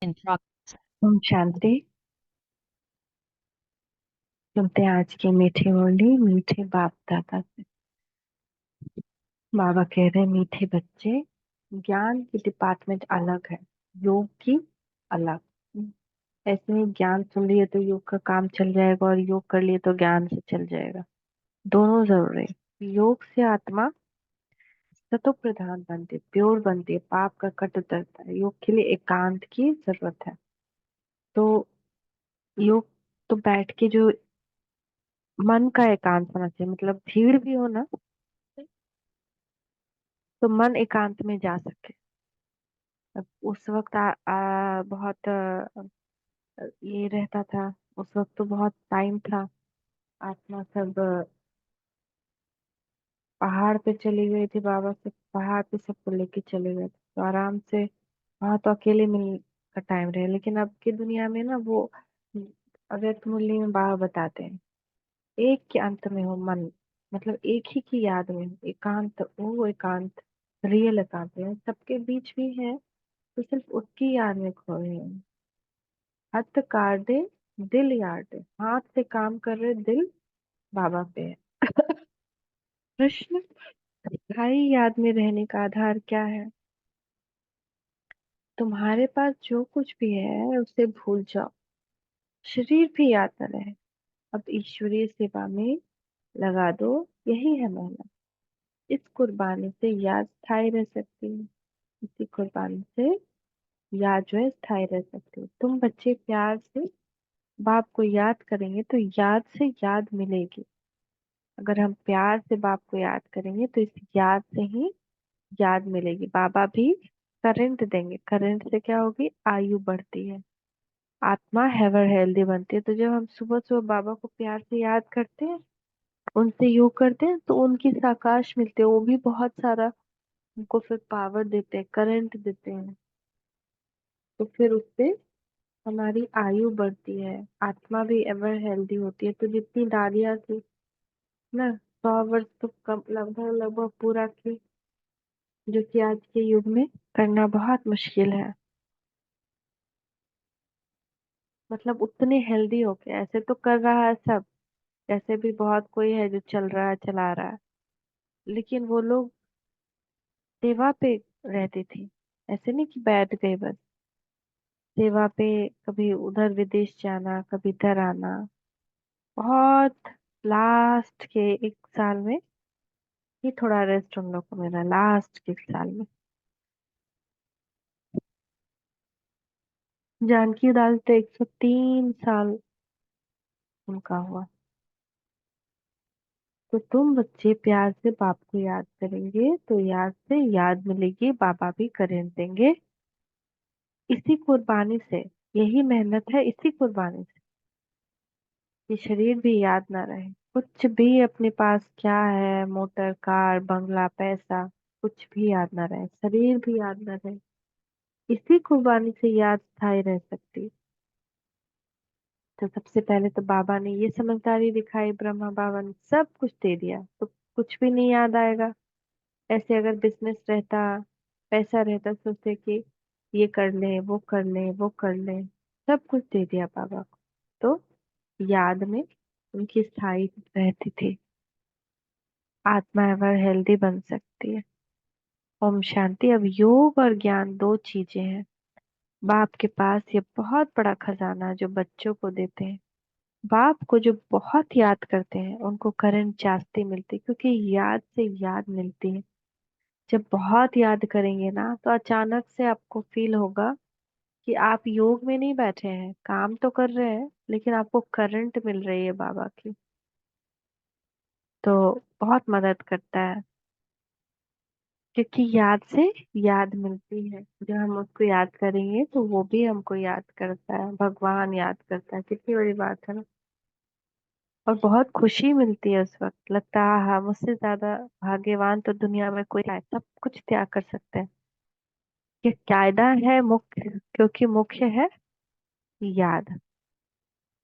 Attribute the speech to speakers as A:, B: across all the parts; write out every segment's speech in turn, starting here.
A: in progress.
B: Om Shanti. सुनते हैं आज की मीठी बोली मीठे बाप दादा से। बाबा कह रहे हैं, मीठे बच्चे, ज्ञान की डिपार्टमेंट अलग है, योग की अलग। ऐसे ही ज्ञान सुन लिए तो योग का काम चल जाएगा और योग कर लिए तो ज्ञान से चल जाएगा। दोनों जरूरी है। योग से आत्मा सतो प्रधान बनती है, प्योर बनती है, पाप का कट उतरता है। योग के लिए एकांत की जरूरत है। तो योग तो बैठ के जो मन का एकांत होना चाहिए, मतलब भीड़ भी हो ना तो मन एकांत में जा सके। अब उस वक्त बहुत ये रहता था। उस वक्त तो बहुत टाइम था। आत्मा सब पहाड़ पे चली गई थी। बाबा से पहाड़ पे सबको लेके चले गए थे, तो आराम से वहां तो अकेले मिलने का टाइम रहे। लेकिन अब की दुनिया में ना वो अव्यक्त मूल्य में बाबा बताते हैं, एक के अंत में हो मन, मतलब एक ही की याद में हो। एकांत, वो एकांत रियल एकांत है। सबके बीच भी है, तो सिर्फ उसकी याद में खोए हैं। हथ काट दे, दिल यार दे। हाथ से काम कर रहे, दिल बाबा पे है। प्रश्न, स्थायी याद में रहने का आधार क्या है? तुम्हारे पास जो कुछ भी है उसे भूल जाओ, शरीर भी याद न रहे। अब ईश्वरीय सेवा में लगा दो, यही है मेहनत। इस कुर्बानी से याद स्थायी रह सकती है। इसी कुर्बानी से याद जो है स्थायी रह सकती है। तुम बच्चे प्यार से बाप को याद करेंगे तो याद से याद मिलेगी। अगर हम प्यार से बाप को याद करेंगे तो इस याद से ही याद मिलेगी। बाबा भी करंट देंगे, करंट से क्या होगी? आयु बढ़ती है, आत्मा हैवर हेल्दी बनती है। तो जब हम सुबह सुबह बाबा को प्यार से याद करते हैं, उनसे योग करते हैं, तो उनकी साकाश मिलते हैं। वो भी बहुत सारा हमको फिर पावर देते हैं, करंट देते हैं। तो फिर उससे हमारी आयु बढ़ती है, आत्मा भी एवर हेल्दी होती है। तो जितनी डालियां थी ना, 100 वर्ष तो कम, लगभग लगभग पूरा की, जो कि आज के युग में करना बहुत मुश्किल है। मतलब उतने हेल्दी हो के ऐसे तो कर रहा है सब, ऐसे भी बहुत कोई है जो चल रहा है, चला रहा है, लेकिन वो लोग सेवा पे रहते थे। ऐसे नहीं कि बैठ गए बस, सेवा पे। कभी उधर विदेश जाना, कभी इधर आना। बहुत लास्ट के 1 साल में ही थोड़ा रेस्ट उन लोग को मिला, लास्ट के 1 साल में। जानकी उदास तो 103 साल उनका हुआ। तो तुम बच्चे प्यार से बाप को याद करेंगे तो याद से याद मिलेगी, बाबा भी करें देंगे। इसी कुर्बानी से, यही मेहनत है, इसी कुर्बानी से ये शरीर भी याद ना रहे। कुछ भी अपने पास क्या है, मोटर कार बंगला पैसा, कुछ भी याद ना रहे, शरीर भी याद ना रहे। इसी कुर्बानी से याद स्थायी रह सकती। तो सबसे पहले तो बाबा ने ये समझदारी दिखाई, ब्रह्मा बाबा ने सब कुछ दे दिया, तो कुछ भी नहीं याद आएगा। ऐसे अगर बिजनेस रहता, पैसा रहता, सोचते कि ये कर ले, वो कर ले, वो कर ले, सब कुछ दे दिया बाबा को, तो याद में उनकी स्थायी रहती थी। आत्मा एवर हेल्दी बन सकती है। ओम शांति। अब योग और ज्ञान दो चीजें हैं। बाप के पास ये बहुत बड़ा खजाना है जो बच्चों को देते हैं। बाप को जो बहुत याद करते हैं उनको करंट जास्ती मिलती है, क्योंकि याद से याद मिलती है। जब बहुत याद करेंगे ना, तो अचानक से आपको फील होगा कि आप योग में नहीं बैठे हैं, काम तो कर रहे हैं, लेकिन आपको करंट मिल रही है बाबा की। तो बहुत मदद करता है, क्योंकि याद से याद मिलती है। जब हम उसको याद करेंगे तो वो भी हमको याद करता है, भगवान याद करता है। कितनी बड़ी बात है ना। और बहुत खुशी मिलती है उस वक्त, लगता है हाँ, मुझसे ज्यादा भाग्यवान तो दुनिया में कोई है, सब कुछ त्याग कर सकते हैं। ये कायदा है मुख्य, क्योंकि मुख्य है याद।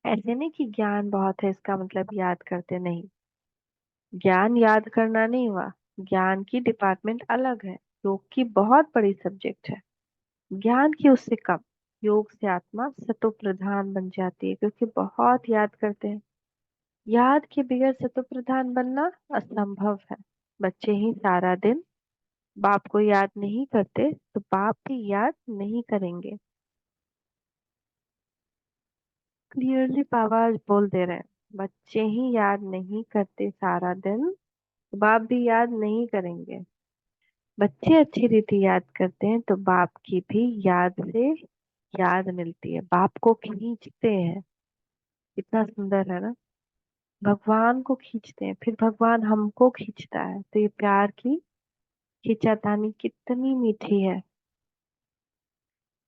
B: ऐसे नहीं कि ज्ञान बहुत है इसका मतलब याद करते नहीं। ज्ञान याद करना नहीं हुआ, ज्ञान की डिपार्टमेंट अलग है। योग की बहुत बड़ी सब्जेक्ट है, ज्ञान की उससे कम। योग से आत्मा सतो प्रधान बन जाती है, क्योंकि बहुत याद करते हैं। याद के बगैर सतो प्रधान बनना असंभव है। बच्चे ही सारा दिन बाप को याद नहीं करते तो बाप भी याद नहीं करेंगे। क्लियरली बाबा आज बोल दे रहे हैं, बच्चे ही याद नहीं करते सारा दिन तो बाप भी याद नहीं करेंगे। बच्चे अच्छी रीति याद करते हैं तो बाप की भी याद से याद मिलती है, बाप को खींचते हैं। कितना सुंदर है ना। भगवान को खींचते हैं, फिर भगवान हमको खींचता है, तो ये प्यार की खींचातानी कितनी मीठी है।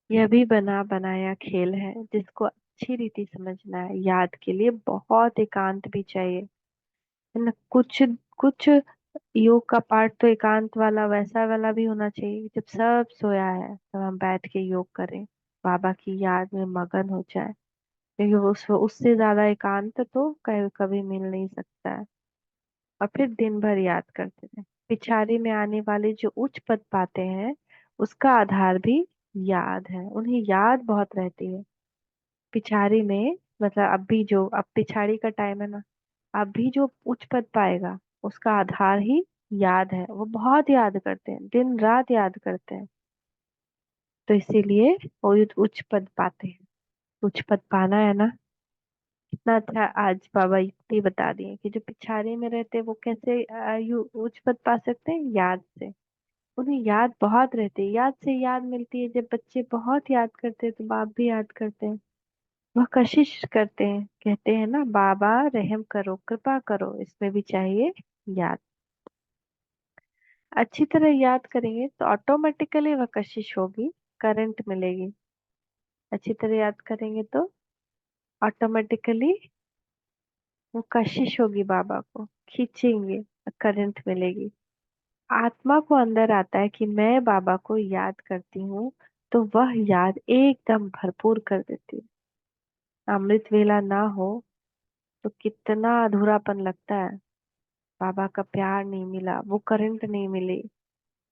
B: यह भी बना बनाया खेल है, जिसको अच्छी रीति समझना है। याद के लिए बहुत एकांत भी चाहिए, है ना। कुछ कुछ योग का पार्ट तो एकांत वाला वैसा वाला भी होना चाहिए, जब सब सोया है तब हम बैठ के योग करें, बाबा की याद में मगन हो जाए। क्योंकि उससे ज्यादा एकांत तो कभी कभी मिल नहीं सकता है। और फिर दिन भर याद करते रहे। पिछाड़ी में आने वाले जो उच्च पद पाते हैं, उसका आधार भी याद है, उन्हें याद बहुत रहती है। पिछाड़ी में मतलब अभी जो अब पिछाड़ी का टाइम है ना, अभी जो उच्च पद पाएगा उसका आधार ही याद है। वो बहुत याद करते हैं, दिन रात याद करते हैं, तो इसीलिए वो उच्च पद पाते हैं। उच्च पद पाना है ना। कितना अच्छा आज बाबा युक्ति बता दिए कि जो पिछाड़ी में रहते हैं वो कैसे उच्च पद पा सकते हैं, याद से। उन्हें याद बहुत रहती है, याद से याद मिलती है। जब बच्चे बहुत याद करते हैं तो बाप भी याद करते हैं। वह कशिश करते हैं, कहते हैं ना, बाबा रहम करो, कृपा करो, इसमें भी चाहिए याद। अच्छी तरह याद करेंगे तो ऑटोमेटिकली वह कशिश होगी, करंट मिलेगी। अच्छी तरह याद करेंगे तो ऑटोमेटिकली वो कशिश होगी, बाबा को खींचेंगे, करंट मिलेगी। आत्मा को अंदर आता है कि मैं बाबा को याद करती हूँ, तो वह याद एकदम भरपूर कर देती है। अमृत वेला ना हो तो कितना अधूरापन लगता है। बाबा का प्यार नहीं मिला, वो करंट नहीं मिली।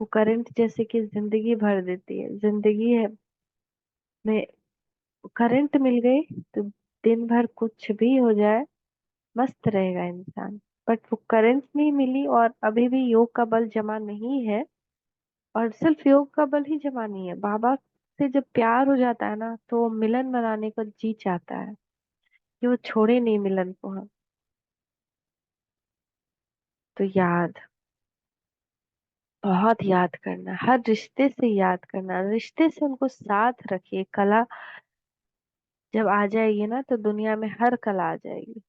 B: वो करंट जैसे कि जिंदगी भर देती है। जिंदगी है में करंट मिल गई तो दिन भर कुछ भी हो जाए मस्त रहेगा इंसान। बट वो करंट नहीं मिली और अभी भी योग का बल जमा नहीं है, और सिर्फ योग का बल ही जमा नहीं है, बाबा से जब प्यार हो जाता है ना तो वो मिलन मनाने को जी चाहता है कि वो छोड़े नहीं मिलन को हम। तो याद, बहुत याद करना, हर रिश्ते से याद करना, रिश्ते से उनको साथ रखिए। कला जब आ जाएगी ना तो दुनिया में हर कला आ जाएगी,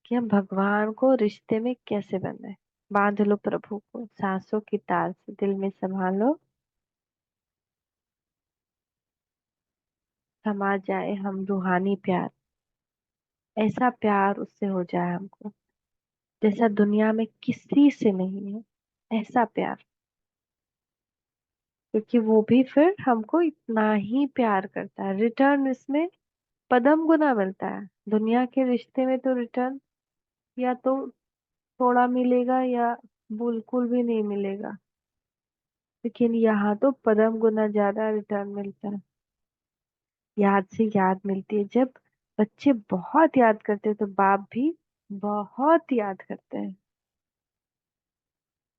B: कि हम भगवान को रिश्ते में कैसे बनाए। बांध लो प्रभु को सांसों की तार से, दिल में संभालो, समा जाए हम रूहानी प्यार। ऐसा प्यार उससे हो जाए हमको जैसा दुनिया में किसी से नहीं है, ऐसा प्यार। क्योंकि वो भी फिर हमको इतना ही प्यार करता है, रिटर्न इसमें पदम गुना मिलता है। दुनिया के रिश्ते में तो रिटर्न या तो थोड़ा मिलेगा या बिल्कुल भी नहीं मिलेगा, लेकिन यहाँ तो पदम गुना ज्यादा रिटर्न मिलता है। याद से याद मिलती है। जब बच्चे बहुत याद करते हैं तो बाप भी बहुत याद करते हैं।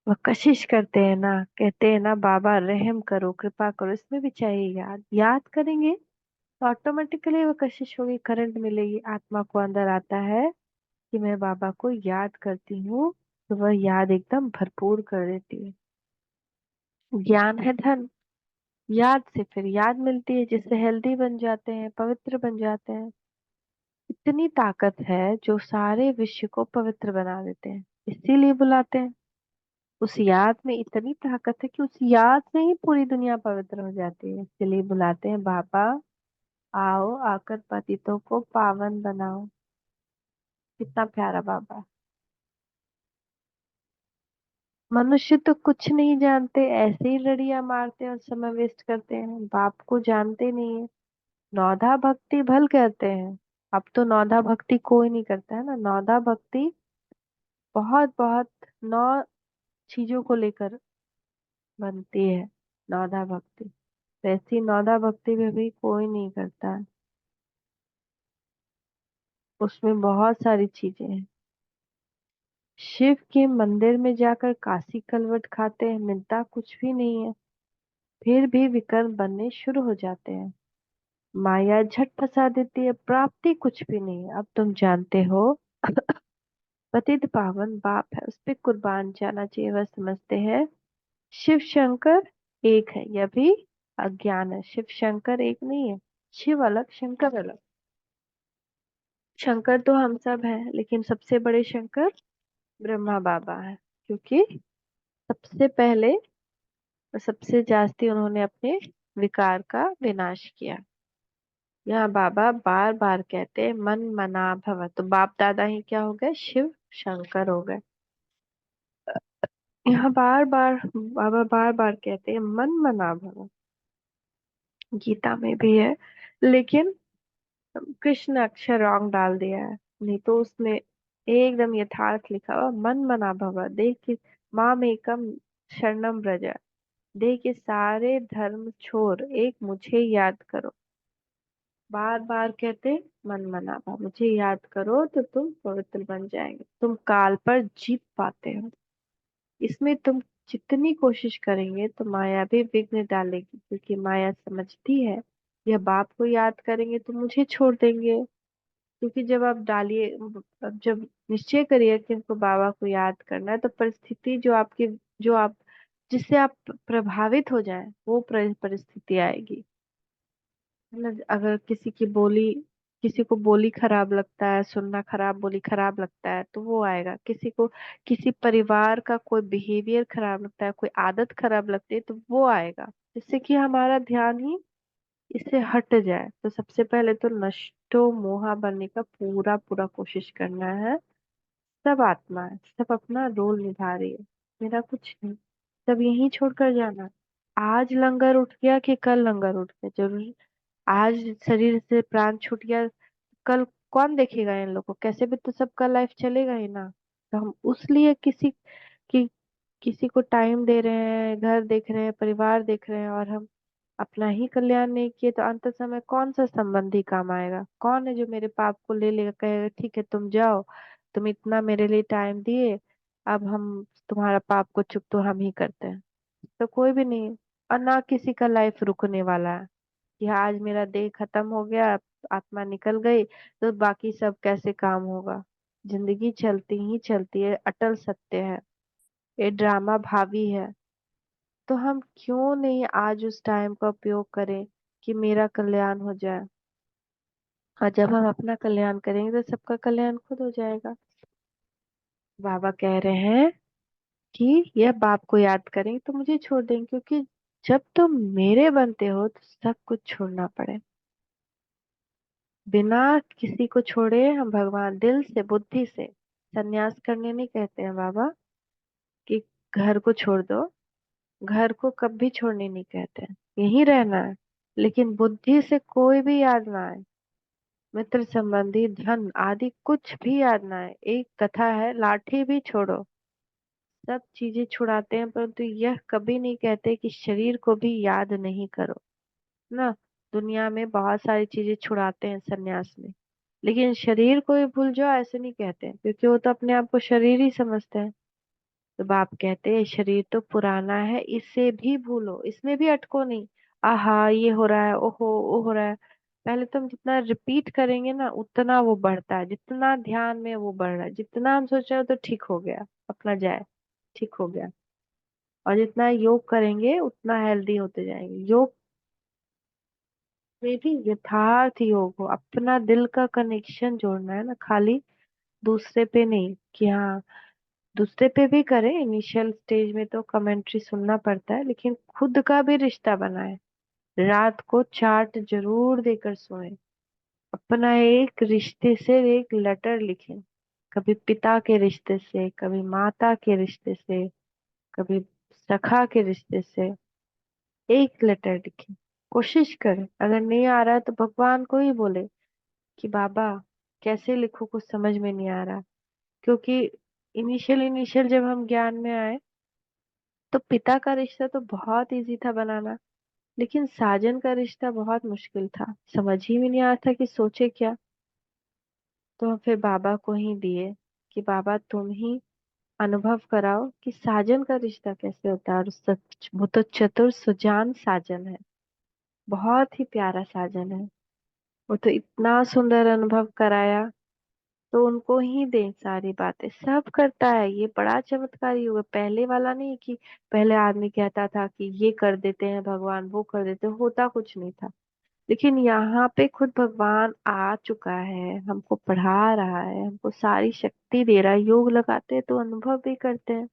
B: वह कशिश करते हैं ना, कहते हैं ना, बाबा रहम करो, कृपा करो, इसमें भी चाहिए याद। याद करेंगे तो ऑटोमेटिकली वह कशिश होगी, करंट मिलेगी, आत्मा को अंदर आता है कि मैं बाबा को याद करती हूँ, तो वह याद एकदम भरपूर कर देती है। ज्ञान है धन, याद से फिर याद मिलती है, जिससे हेल्दी बन जाते हैं, पवित्र बन जाते हैं। इतनी ताकत है जो सारे विश्व को पवित्र बना देते हैं, इसीलिए बुलाते हैं। उस याद में इतनी ताकत है कि उस याद से ही पूरी दुनिया पवित्र हो जाती है, इसलिए बुलाते हैं, बाबा आओ आकर पतितों को पावन बनाओ। कितना प्यारा बाबा है। मनुष्य तो कुछ नहीं जानते, ऐसे ही लड़ियां मारते हैं और समय वेस्ट करते हैं, बाप को जानते नहीं है। नौधा भक्ति भल कहते हैं। अब तो नौधा भक्ति कोई नहीं करता है ना। नौधा भक्ति बहुत बहुत नौ चीजों को लेकर बनती है, नौधा भक्ति। वैसी नौदा भक्ति में भी कोई नहीं करता है। उसमें बहुत सारी चीजें हैं। शिव के मंदिर में जाकर काशी कलवट खाते हैं, मिलता कुछ भी नहीं है। फिर भी विकर्म बनने शुरू हो जाते हैं। माया झट फंसा देती है, प्राप्ति कुछ भी नहीं है। अब तुम जानते हो, पतित पावन बाप है, उस पे कुर्बान जाना चाहिए, वह समझते हैं। शिव शंकर एक है, यह भी अज्ञान है। शिव शंकर एक नहीं है। शिव अलग, शंकर अलग। शंकर तो हम सब हैं, लेकिन सबसे बड़े शंकर ब्रह्मा बाबा है। क्योंकि सबसे पहले और सबसे जास्ती उन्होंने अपने विकार का विनाश किया। यहाँ बाबा बार बार कहते हैं मन मना भव, तो बाप दादा ही क्या हो गए, शिव शंकर हो गए। यहाँ बार बार बाबा बार बार कहते हैं मन मना भव। गीता में भी है, लेकिन कृष्ण अक्षर रॉन्ग डाल दिया है। नहीं तो उसमें एकदम यथार्थ लिखा हुआ मन मना भव, देख के माम एकम शरणम व्रज, देख के सारे धर्म छोड़ एक मुझे याद करो। बार बार कहते मन मना भव, मुझे याद करो तो तुम पवित्र बन जाएंगे, तुम काल पर जीत पाते हो। इसमें तुम जितनी कोशिश करेंगे तो माया भी विघ्न डालेगी, क्योंकि माया समझती है यह बाप को याद करेंगे तो मुझे छोड़ देंगे। क्योंकि जब आप डालिए, अब जब निश्चय करिए कि हमको बाबा को याद करना है, तो परिस्थिति जो आपकी, जो आप, जिससे आप प्रभावित हो जाए, वो परिस्थिति आएगी। है ना। अगर किसी को बोली खराब लगता है, सुनना खराब, बोली खराब लगता है, तो वो आएगा। किसी को किसी परिवार का कोई बिहेवियर खराब लगता है, कोई आदत खराब लगती है, तो वो आएगा। जिससे कि हमारा ध्यान ही इससे हट जाए। तो सबसे पहले तो नष्टो मोहा बनने का पूरा पूरा कोशिश करना है। सब आत्मा है, सब अपना रोल निभा रही है, मेरा कुछ नहीं। सब यहीं छोड़कर जाना। आज लंगर उठ गया कि कल लंगर उठ गया, जरूर। आज शरीर से प्राण छूट गया, कल कौन देखेगा इन लोगों को? कैसे भी तो सबका लाइफ चलेगा ही ना। तो हम उस लिए कि किसी को टाइम दे रहे हैं, घर देख रहे हैं, परिवार देख रहे हैं, और हम अपना ही कल्याण नहीं किए, तो अंत समय कौन सा संबंधी काम आएगा? कौन है जो मेरे पाप को ले लेगा, कहेगा ठीक है तुम जाओ, तुम इतना मेरे लिए टाइम दिए, अब हम तुम्हारा पाप को चुक तो हम ही करते हैं। तो कोई भी नहीं है। और ना किसी का लाइफ रुकने वाला है कि हाँ, आज मेरा देह खत्म हो गया, आत्मा निकल गई, तो बाकी सब कैसे काम होगा? जिंदगी चलती ही चलती है, अटल सत्य है। ये ड्रामा भावी है। तो हम क्यों नहीं आज उस टाइम का उपयोग करें कि मेरा कल्याण हो जाए। और जब हम अपना कल्याण करेंगे तो सबका कल्याण खुद हो जाएगा। बाबा कह रहे हैं कि यह बाप को याद करेंगे तो मुझे छोड़ देंगे, क्योंकि जब तुम मेरे बनते हो तो सब कुछ छोड़ना पड़े। बिना किसी को छोड़े हम भगवान दिल से, बुद्धि से संन्यास करने नहीं कहते हैं बाबा कि घर को छोड़ दो। घर को कभी छोड़ने नहीं कहते हैं, यहीं रहना है। लेकिन बुद्धि से कोई भी याद ना आए, मित्र संबंधी धन आदि कुछ भी याद ना आए। एक कथा है, लाठी भी छोड़ो, सब चीजें छुड़ाते हैं, परंतु यह कभी नहीं कहते कि शरीर को भी याद नहीं करो। ना, दुनिया में बहुत सारी चीजें छुड़ाते हैं सन्यास में, लेकिन शरीर को ही भूल जाओ ऐसे नहीं कहते हैं, क्योंकि वो तो अपने आप को शरीर ही समझते हैं। तो बाप कहते हैं शरीर तो पुराना है, इसे भी भूलो, इसमें भी अटको नहीं। आहा ये हो रहा है, ओहो वो हो रहा है। पहले तो हम जितना रिपीट करेंगे ना, उतना वो बढ़ता है, जितना ध्यान में वो बढ़ रहा है, जितना हम सोच रहे हो तो ठीक हो गया, अपना जाए, ठीक हो गया। और जितना योग करेंगे उतना हेल्दी होते जाएंगे। योग में भी यथार्थ योग हो, अपना दिल का कनेक्शन जोड़ना है ना, खाली दूसरे पे नहीं कि हाँ, दूसरे पे भी करें, इनिशियल स्टेज में तो कमेंट्री सुनना पड़ता है, लेकिन खुद का भी रिश्ता बनाए। रात को चार्ट जरूर देकर सोए, अपना एक रिश्ते से एक लेटर लिखें। कभी पिता के रिश्ते से, कभी माता के रिश्ते से, कभी सखा के रिश्ते से एक लेटर लिखें। कोशिश करें, अगर नहीं आ रहा है तो भगवान को ही बोले कि बाबा कैसे लिखूं, कुछ समझ में नहीं आ रहा। क्योंकि इनिशियल इनिशियल जब हम ज्ञान में आए, तो पिता का रिश्ता तो बहुत इजी था बनाना। लेकिन साजन का रिश्ता बहुत मुश्किल था, समझ ही में नहीं आ रहा था कि सोचे क्या। तो हम फिर बाबा को ही दिए कि बाबा तुम ही अनुभव कराओ कि साजन का रिश्ता कैसे होता है। और सच वो तो चतुर सुजान साजन है, बहुत ही प्यारा साजन है। वो तो इतना सुंदर अनुभव कराया। तो उनको ही दे सारी बातें, सब करता है, ये बड़ा चमत्कारी हुआ। पहले वाला नहीं कि पहले आदमी कहता था कि ये कर देते हैं भगवान, वो कर देते हैं, होता कुछ नहीं था। लेकिन यहाँ पे खुद भगवान आ चुका है, हमको पढ़ा रहा है, हमको सारी शक्ति दे रहा है। योग लगाते हैं तो अनुभव भी करते हैं।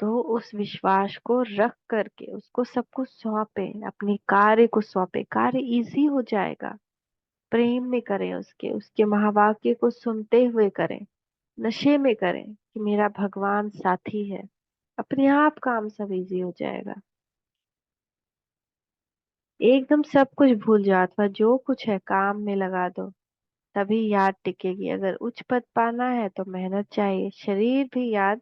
B: तो उस विश्वास को रख करके उसको सब कुछ सौंपे, अपने कार्य को सौंपे, कार्य इजी हो जाएगा। प्रेम में करें, उसके उसके महावाक्य को सुनते हुए करें, नशे में करें कि मेरा भगवान साथी है। अपने आप काम सब इजी हो जाएगा। एकदम सब कुछ भूल जाओ, अथवा जो कुछ है काम में लगा दो, तभी याद टिकेगी। अगर उच्च पद पाना है तो मेहनत चाहिए, शरीर भी याद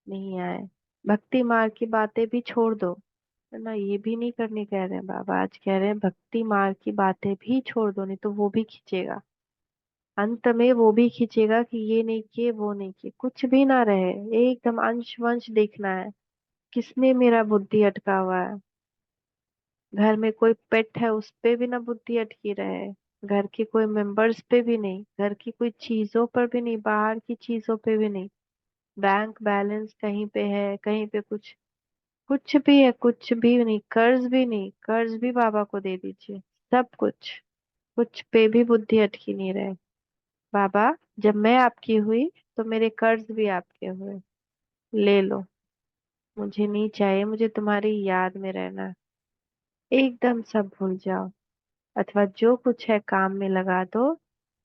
B: नहीं आए। भक्ति मार्ग की बातें भी छोड़ दो, है ना, ये भी नहीं करनी कह रहे हैं बाबा। आज कह रहे हैं भक्ति मार्ग की बातें भी छोड़ दो, नहीं तो वो भी खींचेगा। अंत में वो भी खींचेगा कि ये नहीं किए वो नहीं किए, कुछ भी ना रहे। एकदम अंश वंश देखना है, किसमें मेरा बुद्धि अटका हुआ है। घर में कोई पेट है उस पे भी ना बुद्धि अटकी रहे, घर के कोई मेंबर्स पे भी नहीं, घर की कोई चीजों पर भी नहीं, बाहर की चीजों पे भी नहीं। बैंक बैलेंस कहीं पे है, कहीं पे कुछ, कुछ भी है, कुछ भी नहीं, कर्ज भी नहीं, कर्ज भी बाबा को दे दीजिए। सब कुछ, कुछ पे भी बुद्धि अटकी नहीं रहे। बाबा, जब मैं आपकी हुई तो मेरे कर्ज भी आपके हुए, ले लो, मुझे नहीं चाहिए, मुझे तुम्हारी याद में रहना है। एकदम सब भूल जाओ, अथवा जो कुछ है काम में लगा दो,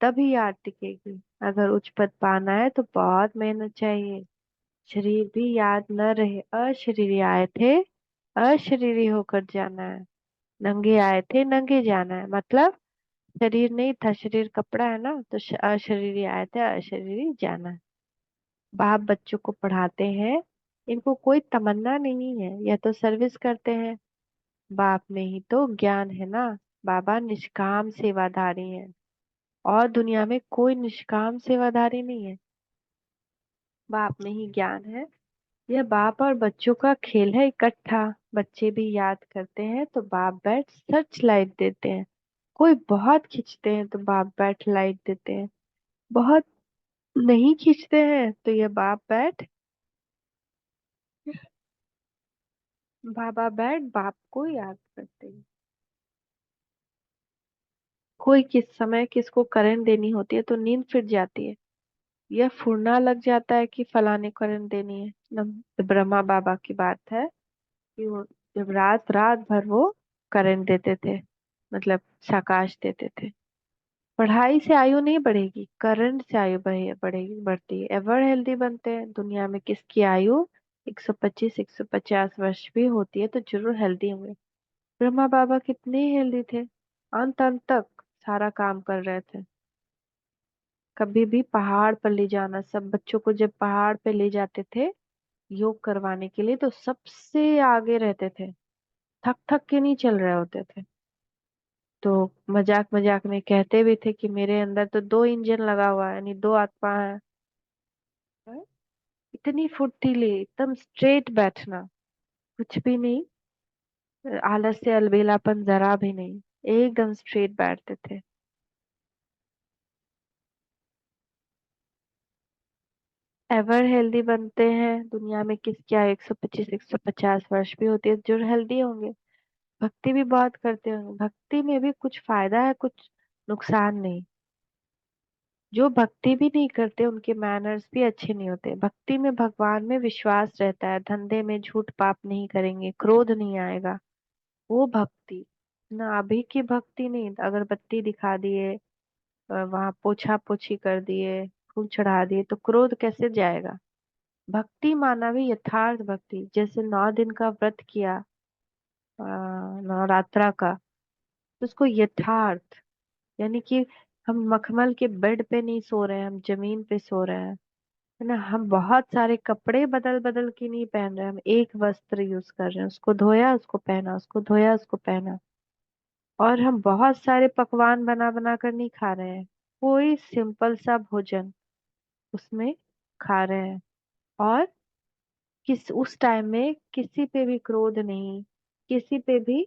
B: तभी याद टिकेगी। अगर उच्च पद पाना है तो बहुत मेहनत चाहिए। शरीर भी याद न रहे, अशरीरी आए थे अशरीरी होकर जाना है, नंगे आए थे नंगे जाना है। मतलब शरीर नहीं था, शरीर कपड़ा है ना, तो अशरीरी आए थे अशरीरी जाना है। बाप बच्चों को पढ़ाते हैं, इनको कोई तमन्ना नहीं है, यह तो सर्विस करते हैं। बाप में ही तो ज्ञान है ना। बाबा निष्काम सेवाधारी हैं, और दुनिया में कोई निष्काम सेवाधारी नहीं है। बाप में ही ज्ञान है। यह बाप और बच्चों का खेल है इकट्ठा। बच्चे भी याद करते हैं तो बाप बैठ सर्च लाइट देते हैं। कोई बहुत खींचते हैं तो बाप बैठ लाइट देते हैं। बहुत नहीं खींचते हैं तो यह बाप बैठ, बाबा बैठ बाप को याद करते हैं। कोई किस समय किसको करंट देनी होती है तो नींद फिट जाती है, यह फुरना लग जाता है कि फलाने करंट देनी है। ब्रह्मा बाबा की बात है कि वो जब रात रात भर वो करंट देते थे, मतलब प्रकाश देते थे। पढ़ाई से आयु नहीं बढ़ेगी, करंट से आयु बढ़ेगी, बढ़ती है। एवर हेल्दी बनते हैं। दुनिया में किसकी आयु 125 150 वर्ष भी होती है तो जरूर हेल्दी होंगे। ब्रह्मा बाबा कितने हेल्दी थे, अंत अंत तक सारा काम कर रहे थे। कभी भी पहाड़ पर ले जाना, सब बच्चों को जब पहाड़ पे ले जाते थे योग करवाने के लिए तो सबसे आगे रहते थे, थक थक के नहीं चल रहे होते थे। तो मजाक मजाक में कहते भी थे कि मेरे अंदर तो दो इंजन लगा हुआ है, यानी दो आत्मा है। हैं? इतनी फुर्तीली, एकदम स्ट्रेट बैठना, कुछ भी नहीं, आलस से अलबेलापन जरा भी नहीं, एकदम स्ट्रेट बैठते थे। एवर हेल्दी बनते हैं। दुनिया में किसकी आयु 125 150 वर्ष भी होती है जो हेल्दी होंगे। भक्ति भी बहुत करते होंगे, भक्ति में भी कुछ फायदा है कुछ नुकसान नहीं। जो भक्ति भी नहीं करते उनके मैनर्स भी अच्छे नहीं होते। भक्ति में भगवान में विश्वास रहता है, धंधे में झूठ पाप नहीं करेंगे, क्रोध नहीं आएगा, वो भक्ति ना। अभी की भक्ति नहीं, अगरबत्ती दिखा दिए, वहां पोछा पोछी कर दिए, फूल चढ़ा दिए तो क्रोध कैसे जाएगा। भक्ति माना भी यथार्थ भक्ति, जैसे 9 दिन का व्रत किया, अ, नवरात्रा का, तो उसको यथार्थ, यानी कि हम मखमल के बेड पे नहीं सो रहे हैं, हम जमीन पे सो रहे हैं। है ना। हम बहुत सारे कपड़े बदल बदल के नहीं पहन रहे, हम एक वस्त्र यूज कर रहे हैं, उसको धोया उसको पहना, उसको धोया उसको पहना। और हम बहुत सारे पकवान बना बना कर नहीं खा रहे हैं, कोई सिंपल सा भोजन उसमें खा रहे हैं। और किस उस टाइम में किसी पे भी क्रोध नहीं, किसी पे भी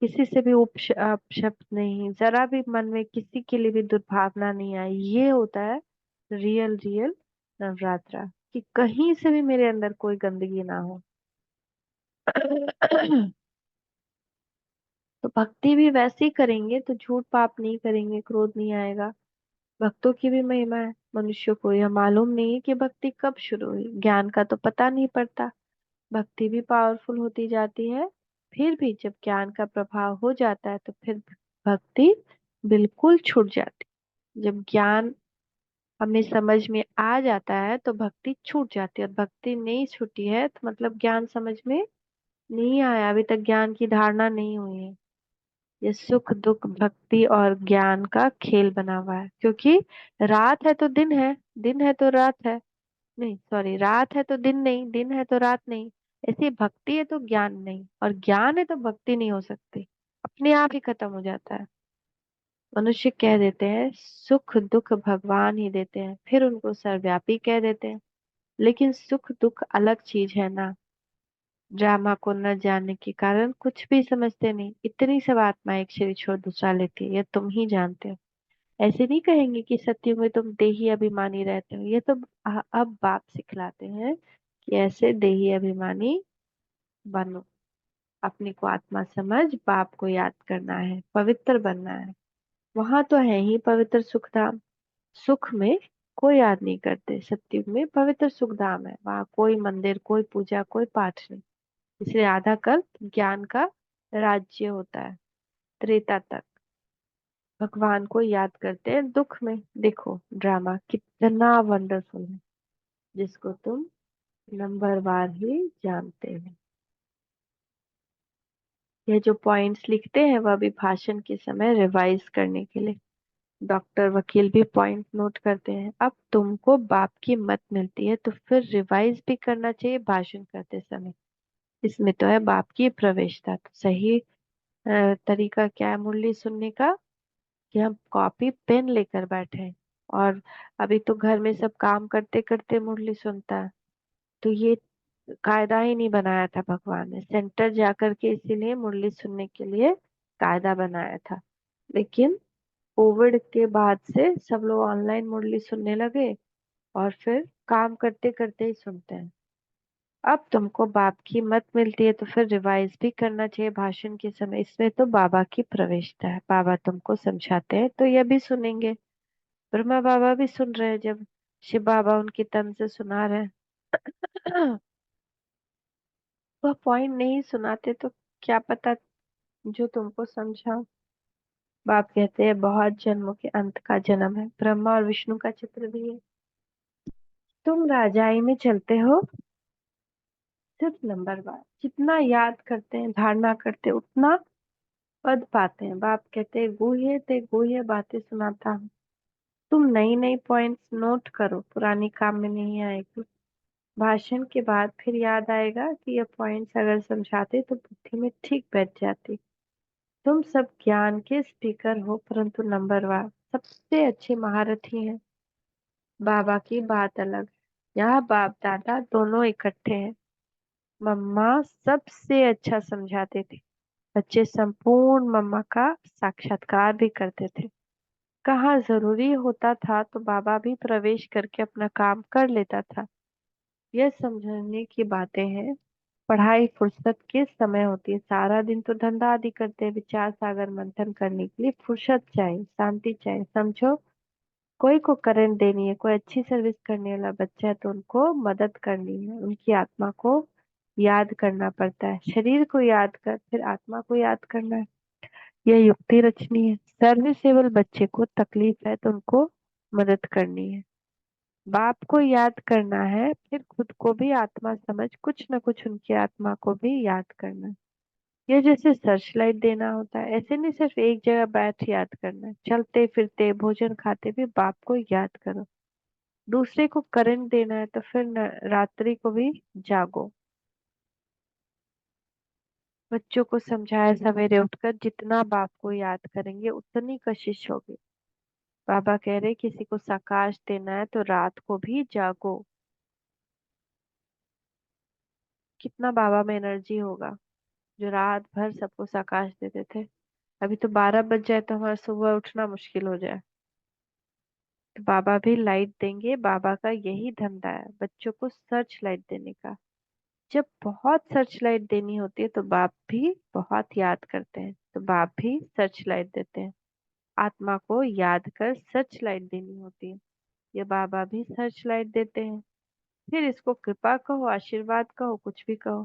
B: किसी से भी अपशब्द नहीं, जरा भी मन में किसी के लिए भी दुर्भावना नहीं आई। ये होता है रियल रियल नवरात्रा, कि कहीं से भी मेरे अंदर कोई गंदगी ना हो। तो भक्ति भी वैसे ही करेंगे तो झूठ पाप नहीं करेंगे, क्रोध नहीं आएगा। भक्तों की भी महिमा है। मनुष्य को यह मालूम नहीं है कि भक्ति कब शुरू हुई, ज्ञान का तो पता नहीं पड़ता। भक्ति भी पावरफुल होती जाती है। फिर भी जब ज्ञान का प्रभाव हो जाता है तो फिर भक्ति बिल्कुल छूट जाती। जब ज्ञान हमें समझ में आ जाता है तो भक्ति छूट जाती है, और भक्ति नहीं छूटी है तो मतलब ज्ञान समझ में नहीं आया, अभी तक ज्ञान की धारणा नहीं हुई है। ये सुख दुख भक्ति और ज्ञान का खेल बना हुआ है, क्योंकि रात है तो दिन है, दिन है तो रात है, नहीं सॉरी, रात है तो दिन नहीं, दिन है तो रात नहीं। ऐसी भक्ति है तो ज्ञान नहीं, और ज्ञान है तो भक्ति नहीं हो सकती, अपने आप ही खत्म हो जाता है। मनुष्य कह देते हैं सुख दुख भगवान ही देते हैं, फिर उनको सर्वव्यापी कह देते हैं। लेकिन सुख दुख अलग चीज है ना। ड्रामा को न जानने के कारण कुछ भी समझते नहीं, इतनी सब आत्मा एक शरीर छोड़ दूसरा लेती है, ये तुम ही जानते हो। ऐसे नहीं कहेंगे कि सत्युग में तुम देही अभिमानी रहते हो, ये तो अब बाप सिखलाते हैं कि ऐसे देही अभिमानी बनो। अपने को आत्मा समझ बाप को याद करना है, पवित्र बनना है। वहां तो है ही पवित्र सुख धाम। सुख में कोई याद नहीं करते, सत्युग में पवित्र सुख धाम है, वहां कोई मंदिर कोई पूजा कोई पाठ नहीं। इसलिए आधा कल्प ज्ञान का राज्य होता है, त्रेता तक भगवान को याद करते हैं दुख में। देखो ड्रामा कितना वंडरफुल है, जिसको तुम नंबर वार ही जानते हो। ये जो पॉइंट्स लिखते हैं वह भी भाषण के समय रिवाइज करने के लिए। डॉक्टर वकील भी पॉइंट नोट करते हैं। अब तुमको बाप की मत मिलती है तो फिर रिवाइज भी करना चाहिए भाषण करते समय। इसमें तो है बाप की प्रवेशता। तो सही तरीका क्या है मुरली सुनने का, कि हम कॉपी पेन लेकर बैठे हैं। और अभी तो घर में सब काम करते करते मुरली सुनता है, तो ये कायदा ही नहीं बनाया था भगवान ने सेंटर जाकर के, इसीलिए मुरली सुनने के लिए कायदा बनाया था। लेकिन कोविड के बाद से सब लोग ऑनलाइन मुरली सुनने लगे, और फिर काम करते करते ही सुनते हैं। अब तुमको बाप की मत मिलती है तो फिर रिवाइज भी करना चाहिए भाषण के समय। इसमें तो बाबा की प्रवेशता है, बाबा तुमको समझाते हैं तो यह भी सुनेंगे। ब्रह्मा बाबा भी सुन रहे हैं जब शिव बाबा उनकी तन से सुना रहे हैं। वह पॉइंट नहीं सुनाते तो क्या पता जो तुमको समझा। बाप कहते हैं बहुत जन्मों के अंत का जन्म है, ब्रह्मा और विष्णु का चित्र भी है। तुम राजाई में चलते हो सिर्फ नंबर बार, जितना याद करते हैं धारणा करते हैं, उतना पद पाते हैं। बाप कहते हैं गुह्य ते गुह्य बातें सुनाता हूँ, तुम नई नई पॉइंट्स नोट करो, पुरानी काम में नहीं आएगी। भाषण के बाद फिर याद आएगा कि ये पॉइंट्स अगर समझाते तो बुद्धि में ठीक बैठ जाती। तुम सब ज्ञान के स्पीकर हो, परंतु नंबरवार सबसे अच्छे महारथी हैं। बाबा की बात अलग है, यहाँ बाप दादा दोनों इकट्ठे हैं। मम्मा सबसे अच्छा समझाते थे, बच्चे संपूर्ण मम्मा का साक्षात्कार भी करते थे। कहाँ जरूरी होता था तो बाबा भी प्रवेश करके अपना काम कर लेता था। यह समझने की बातें हैं। पढ़ाई फुर्सत के समय होती है, सारा दिन तो धंधा आदि करते हैं, विचार सागर मंथन करने के लिए फुर्सत चाहिए, शांति चाहिए। समझो कोई को करंट देनी है, कोई अच्छी सर्विस करने वाला बच्चा है तो उनको मदद करनी है, उनकी आत्मा को याद करना पड़ता है। शरीर को याद कर फिर आत्मा को याद करना है, यह युक्ति रचनी है। सर्विसेबल बच्चे को तकलीफ है तो उनको मदद करनी है। बाप को याद करना है, फिर खुद को भी आत्मा समझ कुछ न कुछ उनकी आत्मा को भी याद करना है। ये जैसे सर्च लाइट देना होता है, ऐसे नहीं सिर्फ एक जगह बैठ याद करना है। चलते फिरते भोजन खाते भी बाप को याद करो। दूसरे को करंट देना है तो फिर रात्रि को भी जागो। बच्चों को समझाया सवेरे उठकर जितना बाप को याद करेंगे उतनी कशिश होगी। बाबा कह रहे किसी को प्रकाश देना है तो रात को भी जागो। कितना बाबा में एनर्जी होगा जो रात भर सबको प्रकाश देते थे। अभी तो 12 बज जाए तो हमारा सुबह उठना मुश्किल हो जाए। तो बाबा भी लाइट देंगे। बाबा का यही धंधा है बच्चों को सर्च लाइट देने का। जब बहुत सर्च लाइट देनी होती है तो बाप भी बहुत याद करते हैं, तो बाप भी सर्च लाइट देते हैं। आत्मा को याद कर सर्च लाइट देनी होती है, ये बाबा भी सर्च लाइट देते हैं। फिर इसको कृपा कहो, आशीर्वाद कहो, कुछ भी कहो,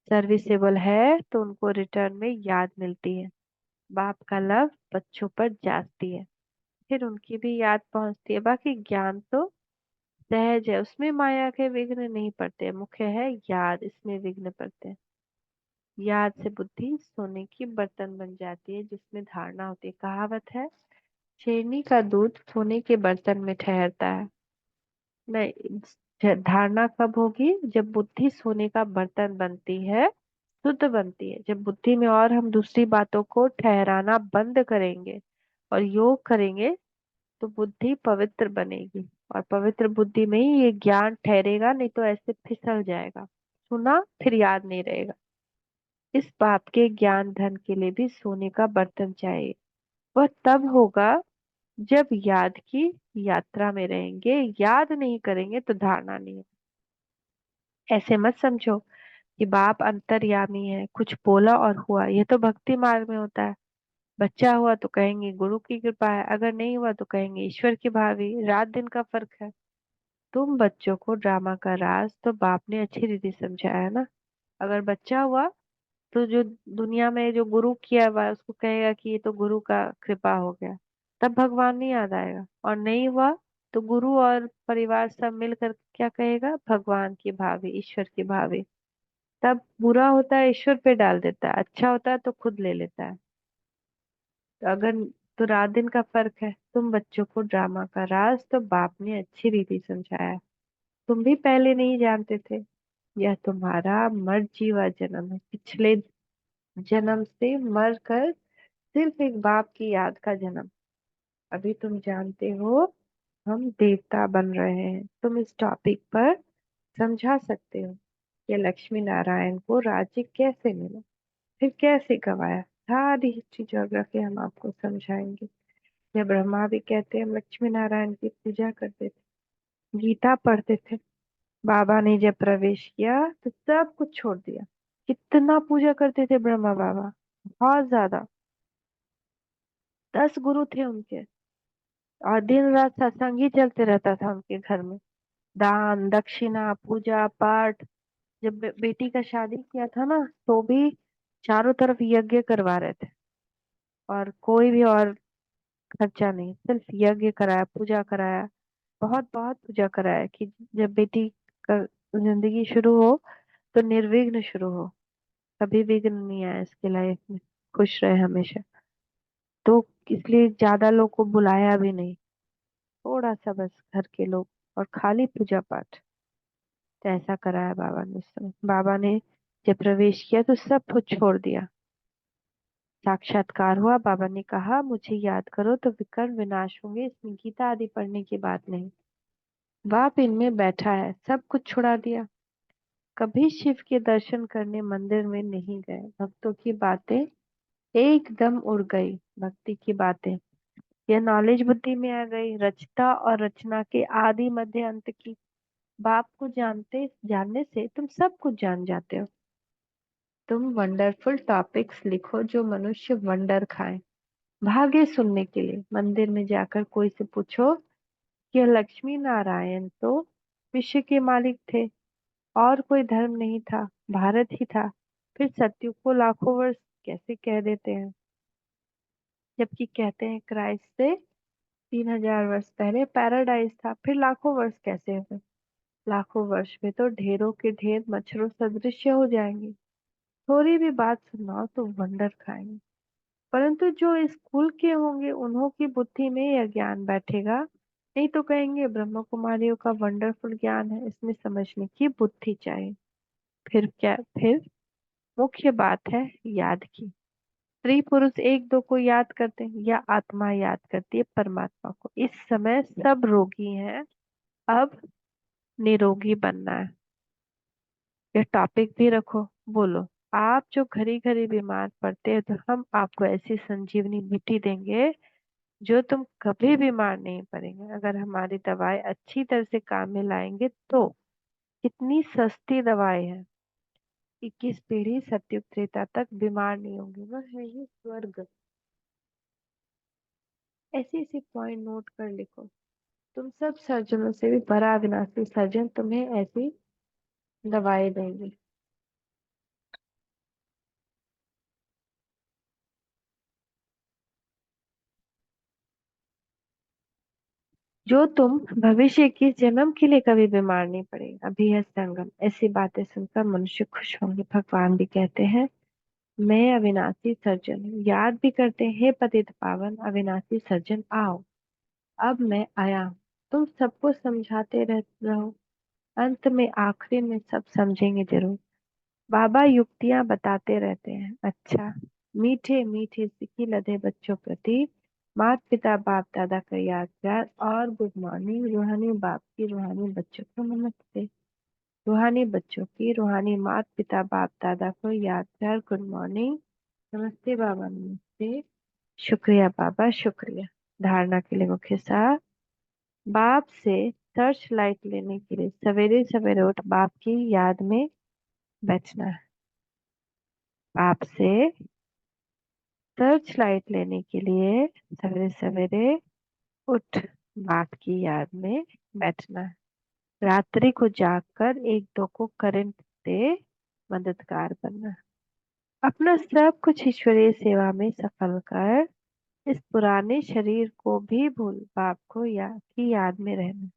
B: सर्विसेबल है तो उनको रिटर्न में याद मिलती है। बाप का लव बच्चों पर जाती है, फिर उनकी भी याद पहुंचती है। बाकी ज्ञान तो सहज है, उसमें माया के विघ्न नहीं पड़ते। मुख्य है याद, इसमें विघ्न पड़ते हैं। याद से बुद्धि सोने की बर्तन बन जाती है जिसमें धारणा होती है। कहावत है, शेरनी का दूध सोने के बर्तन में ठहरता है। नहीं, धारणा कब होगी? जब बुद्धि सोने का बर्तन बनती है, शुद्ध बनती है। जब बुद्धि में और हम दूसरी बातों को ठहराना बंद करेंगे और योग करेंगे तो बुद्धि पवित्र बनेगी। और पवित्र बुद्धि में ही ये ज्ञान ठहरेगा, नहीं तो ऐसे फिसल जाएगा, सुना फिर याद नहीं रहेगा। इस बाप के ज्ञान धन के लिए भी सोने का बर्तन चाहिए। वह तब होगा जब याद की यात्रा में रहेंगे। याद नहीं करेंगे तो धारणा नहीं है। ऐसे मत समझो कि बाप अंतर्यामी है, कुछ बोला और हुआ। ये तो भक्ति मार्ग में होता है। बच्चा हुआ तो कहेंगे गुरु की कृपा है, अगर नहीं हुआ तो कहेंगे ईश्वर की भावी। रात दिन का फर्क है। तुम बच्चों को ड्रामा का राज तो बाप ने अच्छी रीति समझाया है ना। अगर बच्चा हुआ तो जो दुनिया में जो गुरु किया हुआ है उसको कहेगा कि ये तो गुरु का कृपा हो गया, तब भगवान नहीं याद आएगा। और नहीं हुआ तो गुरु और परिवार सब मिलकर क्या कहेगा? भगवान की भाभी, ईश्वर की भाभी। तब बुरा होता है ईश्वर पे डाल देता है, अच्छा होता है तो खुद ले लेता है। तो अगर तो रात दिन का फर्क है। तुम बच्चों को ड्रामा का राज तो बाप ने अच्छी रीति समझाया है। तुम भी पहले नहीं जानते थे। यह तुम्हारा मर जीवा जन्म है, पिछले जन्म से मर कर सिर्फ एक बाप की याद का जन्म। अभी तुम जानते हो हम देवता बन रहे हैं। तुम इस टॉपिक पर समझा सकते हो कि लक्ष्मी नारायण को राज्य कैसे मिला, फिर कैसे गवाया। सारी हिस्ट्री ज्योग्राफी हम आपको समझाएंगे। ये ब्रह्मा भी कहते हैं हम लक्ष्मी नारायण की पूजा करते थे, गीता पढ़ते थे। बाबा ने जब प्रवेश किया तो सब कुछ छोड़ दिया। कितना पूजा करते थे ब्रह्मा बाबा, बहुत ज्यादा। 10 गुरु थे उनके, और दिन रात सत्संग ही चलते रहता था उनके घर में। दान दक्षिणा पूजा पाठ। जब बेटी का शादी किया था ना तो भी चारों तरफ यज्ञ करवा रहे थे, और कोई भी और खर्चा नहीं, सिर्फ यज्ञ कराया, पूजा कराया। बहुत बहुत पूजा कराया कि जब बेटी का जिंदगी शुरू हो तो निर्विघ्न शुरू हो, कभी विघ्न नहीं आया इसके लाइफ में, खुश रहे हमेशा। तो इसलिए ज्यादा लोग को बुलाया भी नहीं, थोड़ा सा बस घर के लोग, और खाली पूजा पाठ। तो ऐसा कराया बाबा ने उस समय। बाबा ने जब प्रवेश किया तो सब कुछ छोड़ दिया। साक्षात्कार हुआ। बाबा ने कहा मुझे याद करो तो विकर्म विनाश होंगे, इसमें गीता आदि पढ़ने की बात नहीं। बाप इनमें बैठा है, सब कुछ छुड़ा दिया। कभी शिव के दर्शन करने मंदिर में नहीं गए। भक्तों की बातें एकदम उड़ गई। भक्ति की बातें यह नॉलेज बुद्धि में आ गई, रचता और रचना के आदि मध्य अंत की। बाप को जानते जानने से तुम सब कुछ जान जाते हो। तुम वंडरफुल टॉपिक्स लिखो जो मनुष्य वंडर खाए। भागे सुनने के लिए। मंदिर में जाकर कोई से पूछो कि यह लक्ष्मी नारायण तो विश्व के मालिक थे, और कोई धर्म नहीं था, भारत ही था। फिर सत्युग को लाखों वर्ष कैसे कह देते हैं, जबकि कहते हैं क्राइस्ट से 3000 वर्ष पहले पैराडाइज था। फिर लाखों वर्ष कैसे हुए? लाखों वर्ष में तो ढेरों के ढेर मच्छरों सदृश हो जाएंगे। थोड़ी भी बात सुनाओ तो वंडर खाएंगे। परंतु जो स्कूल के होंगे उन्हों की बुद्धि में यह ज्ञान बैठेगा नहीं तो कहेंगे ब्रह्म कुमारियों का वंडरफुल ज्ञान है, इसमें समझने की बुद्धि चाहिए। फिर क्या, फिर मुख्य बात है याद की। स्त्री पुरुष एक दो को याद करते हैं या आत्मा याद करती है परमात्मा को। इस समय सब रोगी हैं, अब निरोगी बनना है। ये टॉपिक भी रखो। बोलो, आप जो घड़ी घड़ी बीमार पड़ते हैं, तो हम आपको ऐसी संजीवनी मिट्टी देंगे जो तुम कभी बीमार नहीं पड़ेंगे, अगर हमारी दवाई अच्छी तरह से काम में लाएंगे तो। कितनी सस्ती दवाई है। 21 पीढ़ी सतयुग त्रेता तक बीमार नहीं होंगे, वह है ही स्वर्ग। ऐसे ऐसे पॉइंट नोट कर लिखो। तुम सब सर्जनों से भी बड़ा अविनाशी सर्जन तुम्हें ऐसी दवाई देंगे। जो तुम भविष्य की जन्म के लिए कभी बीमार नहीं पड़ेगा। अभी है संगम। ऐसी बातें सुनकर मनुष्य खुश होंगे। भगवान भी कहते हैं मैं अविनाशी सर्जन हूँ, याद भी करते हैं हे पतित पावन अविनाशी सर्जन आओ। अब मैं आया हूँ। तुम सबको समझाते रहो, अंत में आखिरी में सब समझेंगे जरूर। बाबा युक्तियां बताते रहते हैं। अच्छा, मीठे मीठे सिक्की लदे बच्चों प्रति माता पिता बाप दादा का याद प्यार और गुड मॉर्निंग। रूहानी बाप की रूहानी बच्चों को नमस्ते। रूहानी बच्चों की रूहानी माता पिता बाप दादा को याद प्यार गुड मॉर्निंग। नमस्ते बाबा, नमस्ते। शुक्रिया बाबा, शुक्रिया। धारणा के लिए मुख्य सार। बाप से सर्च लाइट लेने के लिए सवेरे सवेरे उठ बाप की याद में बैठना है। बाप से सर्च लाइट लेने के लिए सवेरे सवेरे उठ बाप की याद में बैठना है। रात्रि को जागकर एक दो को करंट दे मददगार बनना है। अपना सब कुछ ईश्वरीय सेवा में सफल कर इस पुराने शरीर को भी भूल बाप को की याद में रहना।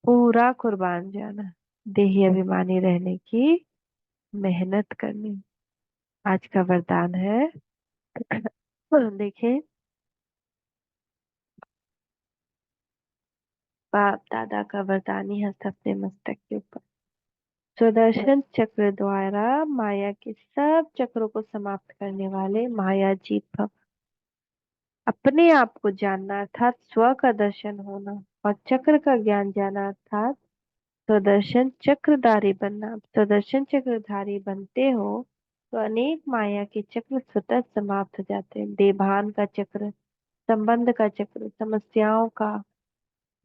B: पूरा कुर्बान जाना। देही अभिमानी रहने की मेहनत करनी। आज का वरदान है देखें, बाप दादा का वरदानी हस्त अपने मस्तक के ऊपर। सुदर्शन चक्र द्वारा माया के सब चक्रों को समाप्त करने वाले माया जीत भव। अपने आप को जानना अर्थात स्व का दर्शन होना और चक्र का ज्ञान जाना अर्थात सुदर्शन चक्रधारी बनना। सुदर्शन चक्रधारी बनते हो तो अनेक माया के चक्र स्वतः समाप्त हो जाते हैं। देभान का चक्र, संबंध का चक्र, समस्याओं का,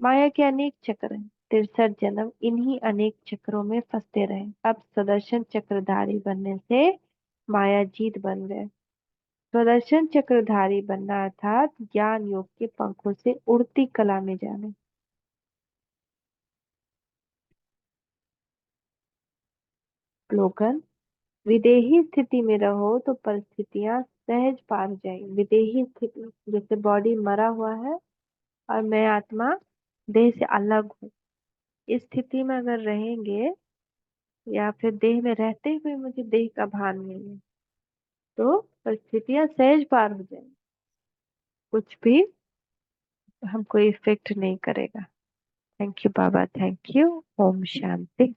B: माया के अनेक चक्र हैं। 63 जन्म इन्हीं अनेक चक्रों में फंसते रहे। अब सुदर्शन चक्रधारी बनने से माया जीत बन गए। सुदर्शन चक्रधारी बनना अर्थात ज्ञान योग के पंखों से उड़ती कला में जाना। स्लोगन। विदेही स्थिति में रहो तो परिस्थितियां सहज पार हो जाएंगी। विदेही स्थिति जैसे बॉडी मरा हुआ है और मैं आत्मा देह से अलग हूँ, इस स्थिति में अगर रहेंगे या फिर देह में रहते हुए मुझे देह का भान नहीं है, तो परिस्थितियां सहज पार हो जाएंगी। कुछ भी हमको इफेक्ट नहीं करेगा। थैंक यू बाबा, थैंक यू। ओम शांति।